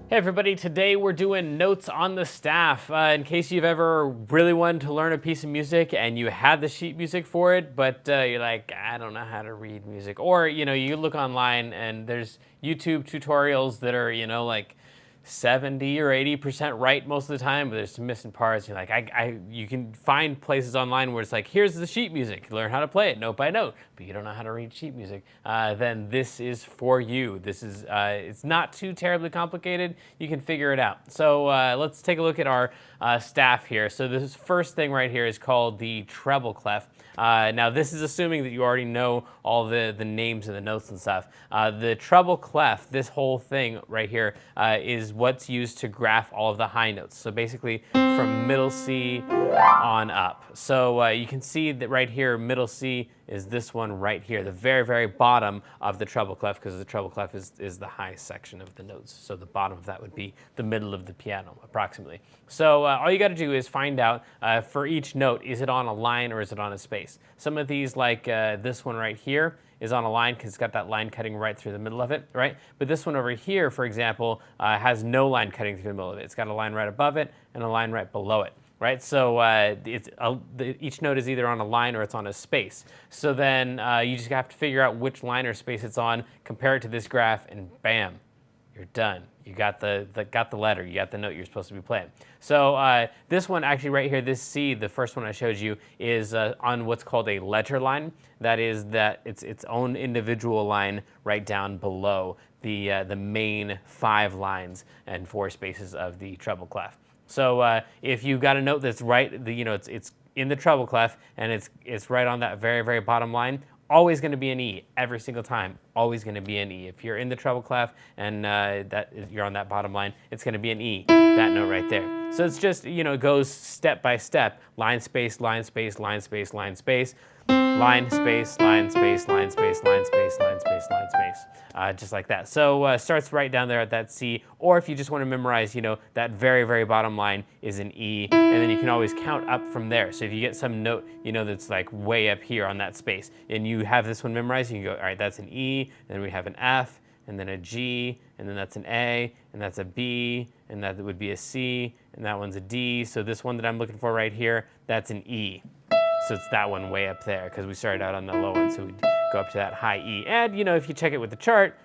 Hey everybody, today we're doing notes on the staff. In case you've ever really wanted to learn a piece of music and you had the sheet music for it, but you're like, I don't know how to read music. Or, you look online and there's YouTube tutorials that are, like 70 or 80% right most of the time, but there's some missing parts. You're like, you can find places online where it's like, here's the sheet music, learn how to play it note by note, but you don't know how to read sheet music. Then this is for you. This is, it's not too terribly complicated. You can figure it out. So let's take a look at our staff here. So this first thing right here is called the treble clef. Now this is assuming that you already know all the names of the notes and stuff. The treble clef, this whole thing right here, is what's used to graph all of the high notes. So basically from middle C on up. So you can see that right here, middle C is this one right here, the very, very bottom of the treble clef, because the treble clef is the high section of the notes. So the bottom of that would be the middle of the piano, approximately. So all you got to do is find out for each note, is it on a line or is it on a space? Some of these, like this one right here, is on a line because it's got that line cutting right through the middle of it, right? But this one over here, for example, has no line cutting through the middle of it. It's got a line right above it and a line right below it. Right, so each note is either on a line or it's on a space. So then you just have to figure out which line or space it's on, compare it to this graph, and bam, you're done. You got the letter, you got the note you're supposed to be playing. So this one actually right here, this C, the first one I showed you, is on what's called a ledger line. That is its own individual line right down below the main 5 lines and 4 spaces of the treble clef. So if you've got a note that's right, it's in the treble clef and it's right on that very, very bottom line, always going to be an E every single time. Always going to be an E. If you're in the treble clef and you're on that bottom line, it's going to be an E, that note right there. So it's just, it goes step by step. Line, space, line, space, line, space, line, space. Line, space, line, space, line, space, line, space, line, space, line, space. Just like that. So starts right down there at that C, or if you just want to memorize, that very, very bottom line is an E, and then you can always count up from there. So if you get some note, that's like way up here on that space, and you have this one memorized, you can go, all right, that's an E, and then we have an F, and then a G, and then that's an A, and that's a B, and that would be a C, and that one's a D. So this one that I'm looking for right here, that's an E. So it's that one way up there because we started out on the low one, so we'd go up to that high E. And if you check it with the chart,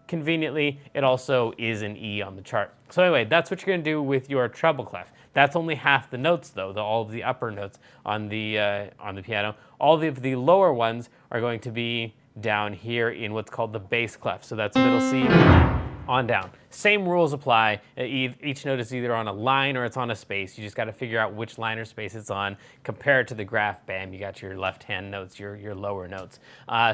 conveniently, it also is an E on the chart. So anyway, that's what you're going to do with your treble clef. That's only half the notes, though, all of the upper notes on the piano. All of the lower ones are going to be down here in what's called the bass clef. So that's middle C on down. Same rules apply. Each note is either on a line or it's on a space. You just got to figure out which line or space it's on, compare it to the graph, bam, you got your left-hand notes, your lower notes.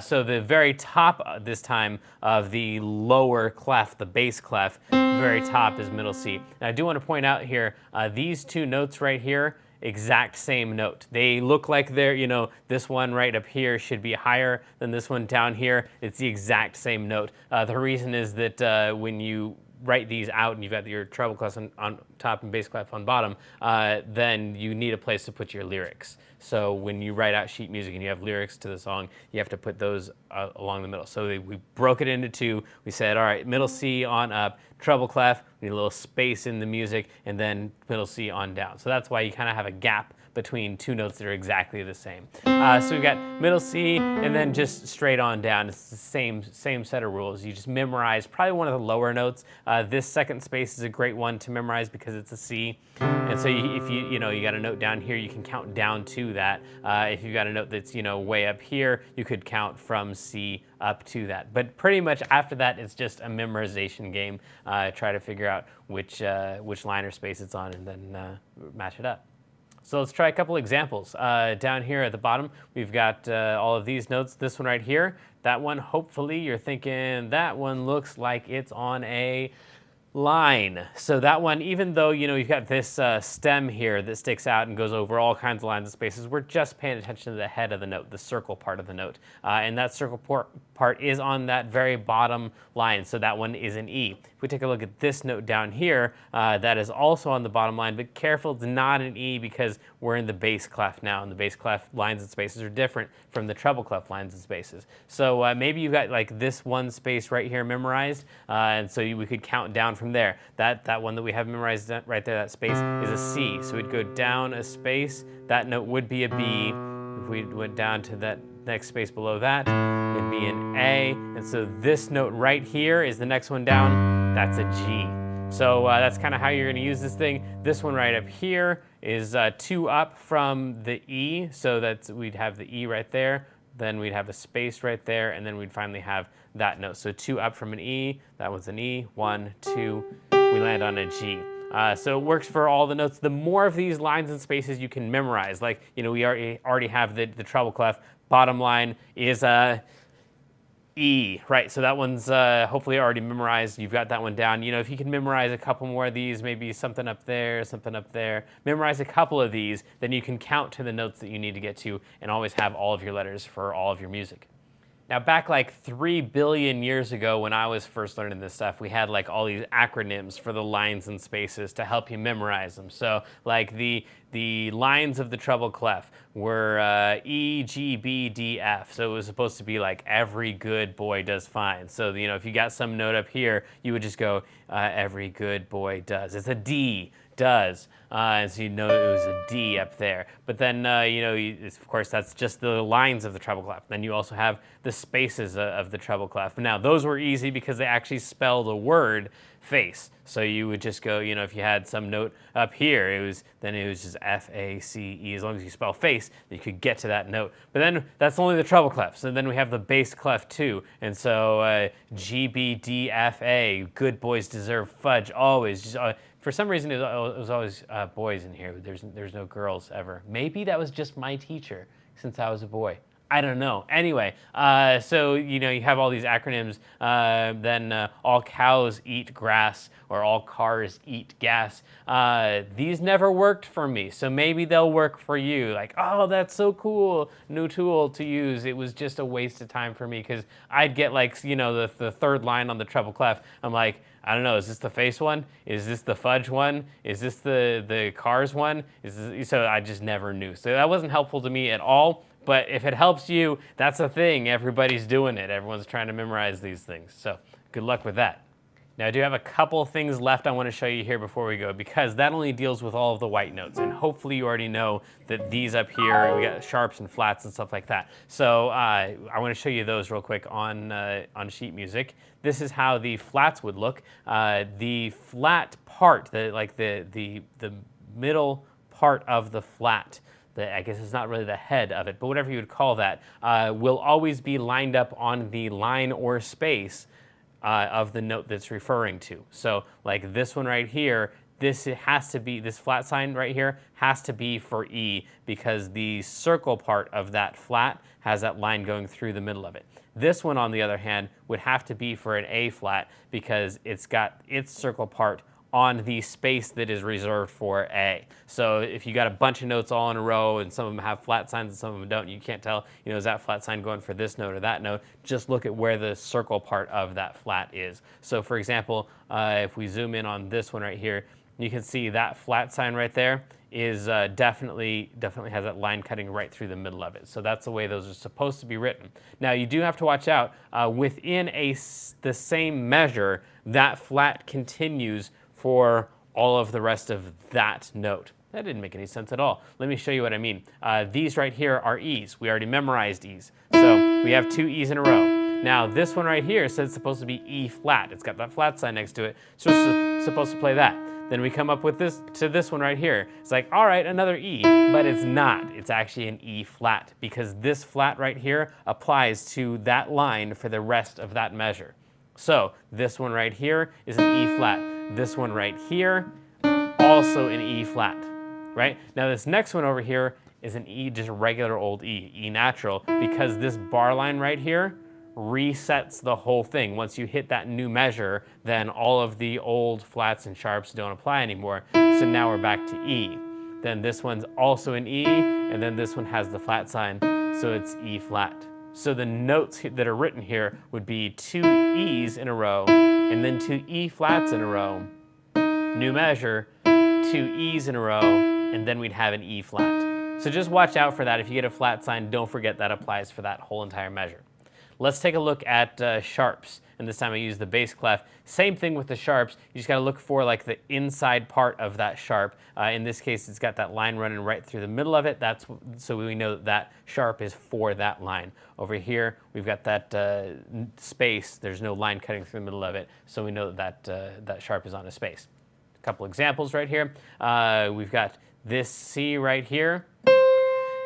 So the very top this time of the lower clef, the bass clef, very top is middle C. Now I do want to point out here, these 2 notes right here, exact same note. They look like they're, this one right up here should be higher than this one down here. It's the exact same note. The reason is that when you write these out and you've got your treble clef on top and bass clef on bottom, then you need a place to put your lyrics. So when you write out sheet music and you have lyrics to the song, you have to put those along the middle. So we broke it into 2. We said, all right, middle C on up, treble clef, we need a little space in the music, and then middle C on down. So that's why you kind of have a gap between 2 notes that are exactly the same. So we've got middle C and then just straight on down. It's the same set of rules. You just memorize probably one of the lower notes. This second space is a great one to memorize because it's a C. And so if you got a note down here, you can count down to that. If you've got a note that's way up here, you could count from C up to that. But pretty much after that, it's just a memorization game. Try to figure out which line or space it's on and then match it up. So let's try a couple examples. Down here at the bottom, we've got all of these notes. This one right here, that one, hopefully you're thinking that one looks like it's on a line. So that one, even though you've got this stem here that sticks out and goes over all kinds of lines and spaces, we're just paying attention to the head of the note, the circle part of the note. And that circle part is on that very bottom line, so that one is an E. If we take a look at this note down here, that is also on the bottom line, but careful, it's not an E because we're in the bass clef now, and the bass clef lines and spaces are different from the treble clef lines and spaces. So maybe you've got like this one space right here memorized, and so we could count down from from there. That one that we have memorized right there, that space, is a C. So we'd go down a space. That note would be a B. If we went down to that next space below that, it'd be an A. And so this note right here is the next one down. That's a G. So that's kind of how you're going to use this thing. This one right up here is 2 up from the E. So we'd have the E right there. Then we'd have a space right there, and then we'd finally have that note. So 2 up from an E, that was an E, 1, 2, we land on a G. So it works for all the notes. The more of these lines and spaces you can memorize, like, we already have the treble clef. Bottom line is E, right? So that one's hopefully already memorized. You've got that one down. If you can memorize a couple more of these, maybe something up there, memorize a couple of these, then you can count to the notes that you need to get to and always have all of your letters for all of your music. Now, back like 3 billion years ago when I was first learning this stuff, we had like all these acronyms for the lines and spaces to help you memorize them. So like the lines of the treble clef were E, G, B, D, F. So it was supposed to be like every good boy does fine. So, if you got some note up here, you would just go, every good boy does. It's a D, does. And so it was a D up there. But then, of course, that's just the lines of the treble clef. Then you also have the spaces of the treble clef. Now, those were easy because they actually spell the word face. So you would just go, if you had some note up here, it was just F-A-C-E. As long as you spell face, you could get to that note. But then that's only the treble clef. So then we have the bass clef too. And so G, B, D, F, A, good boys deserve fudge always. Just, for some reason, it was always boys in here. There's no girls ever. Maybe that was just my teacher since I was a boy. I don't know. Anyway, so you have all these acronyms. Then all cows eat grass, or all cars eat gas. These never worked for me, so maybe they'll work for you. Like, oh, that's so cool, new tool to use. It was just a waste of time for me because I'd get like the third line on the treble clef. I'm like, I don't know, is this the face one? Is this the fudge one? Is this the cars one? So I just never knew. So that wasn't helpful to me at all. But if it helps you, that's a thing. Everybody's doing it. Everyone's trying to memorize these things. So good luck with that. Now, I do have a couple things left I want to show you here before we go, because that only deals with all of the white notes. And hopefully you already know that these up here, we got sharps and flats and stuff like that. So I want to show you those real quick on sheet music. This is how the flats would look. The flat part, the middle part of the flat, I guess it's not really the head of it, but whatever you would call that, will always be lined up on the line or space of the note that's referring to. So like this one right here, this flat sign right here has to be for E, because the circle part of that flat has that line going through the middle of it. This one, on the other hand, would have to be for an A flat, because it's got its circle part on the space that is reserved for A. So if you got a bunch of notes all in a row and some of them have flat signs and some of them don't, you can't tell, is that flat sign going for this note or that note? Just look at where the circle part of that flat is. So for example, if we zoom in on this one right here, you can see that flat sign right there is definitely has that line cutting right through the middle of it. So that's the way those are supposed to be written. Now you do have to watch out. Within the same measure, that flat continues for all of the rest of that note. That didn't make any sense at all. Let me show you what I mean. These right here are E's. We already memorized E's. So we have 2 E's in a row. Now this one right here says it's supposed to be E flat. It's got that flat sign next to it. So it's supposed to play that. Then we come up with this one right here. It's like, all right, another E, but it's not. It's actually an E flat, because this flat right here applies to that line for the rest of that measure. So this one right here is an E flat. This one right here, also an E flat, right? Now this next one over here is an E, just a regular old E, E natural, because this bar line right here resets the whole thing. Once you hit that new measure, then all of the old flats and sharps don't apply anymore. So now we're back to E. Then this one's also an E, and then this one has the flat sign, so it's E flat. So the notes that are written here would be 2 E's in a row, and then 2 E flats in a row, new measure, 2 E's in a row, and then we'd have an E flat. So just watch out for that. If you get a flat sign, don't forget that applies for that whole entire measure. Let's take a look at sharps. And this time I use the bass clef. Same thing with the sharps. You just got to look for like the inside part of that sharp. In this case, it's got that line running right through the middle of it. So we know that that sharp is for that line. Over here, we've got that space. There's no line cutting through the middle of it. So we know that that sharp is on a space. A couple examples right here. We've got this C right here,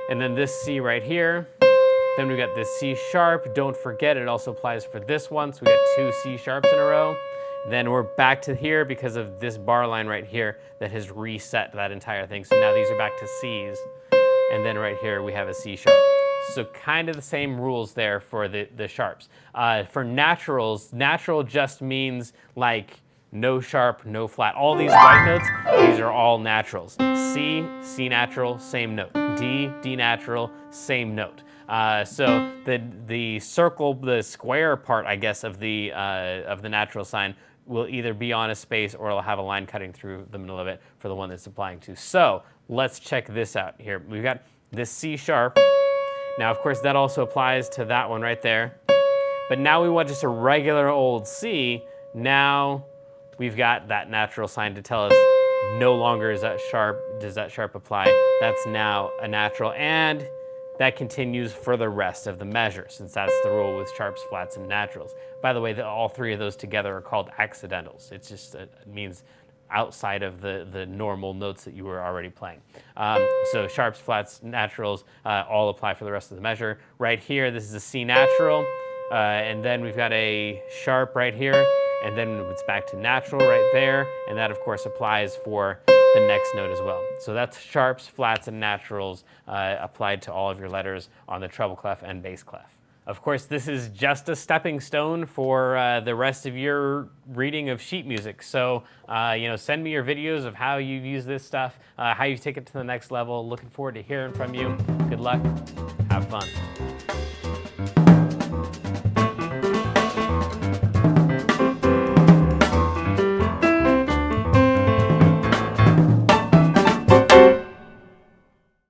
and then this C right here. Then we got this C sharp. Don't forget, it also applies for this one. So we got 2 C sharps in a row. Then we're back to here because of this bar line right here that has reset that entire thing. So now these are back to C's. And then right here we have a C sharp. So kind of the same rules there for the sharps. For naturals, natural just means like no sharp, no flat. All these white notes, these are all naturals. C, C natural, same note. D, D natural, same note. So the circle, the square part, I guess, of the natural sign will either be on a space or it'll have a line cutting through the middle of it for the one that's applying to. So let's check this out here. We've got this C sharp. Now, of course, that also applies to that one right there. But now we want just a regular old C. Now we've got that natural sign to tell us no longer is that sharp, does that sharp apply. That's now a natural, and that continues for the rest of the measure, since that's the rule with sharps, flats, and naturals. By the way, all 3 of those together are called accidentals. It's just, it means outside of the normal notes that you were already playing. So sharps, flats, naturals all apply for the rest of the measure. Right here, this is a C natural, and then we've got a sharp right here, and then it's back to natural right there, and that of course applies for the next note as well. So that's sharps, flats, and naturals applied to all of your letters on the treble clef and bass clef. Of course, this is just a stepping stone for the rest of your reading of sheet music. So, send me your videos of how you use this stuff, how you take it to the next level. Looking forward to hearing from you. Good luck. Have fun.